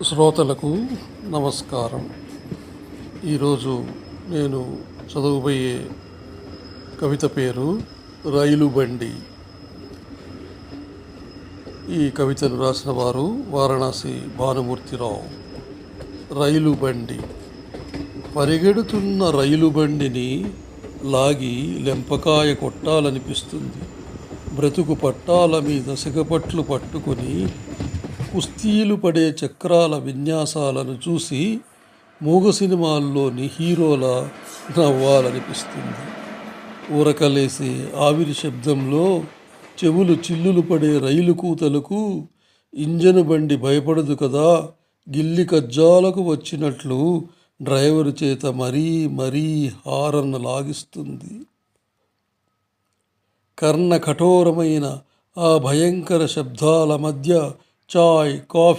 శ్రోతలకు నమస్కారం. ఈరోజు నేను చదవబోయే కవిత పేరు రైలు బండి. ఈ కవితను రాసిన వారు వారణాసి భానుమూర్తిరావు. రైలు బండి. పరిగెడుతున్న రైలు బండిని లాగి లెంపకాయ కొట్టాలనిపిస్తుంది. బ్రతుకు పట్టాల మీద సిగపట్లు పట్టుకొని కుస్తీలు పడే చక్రాల విన్యాసాలను చూసి మూగ సినిమాల్లోని హీరోలా నవ్వాలనిపిస్తుంది. ఊరకలేసే ఆవిరి శబ్దంలో చెవులు చిల్లులు పడే రైలు కూతలకు ఇంజను బండి భయపడదు కదా. గిల్లి కజ్జాలకు వచ్చినట్లు డ్రైవరు చేత మరీ మరీ హారన్ లాగిస్తుంది. కర్ణ కఠోరమైన ఆ భయంకర శబ్దాల మధ్య చాయ్, కాఫీ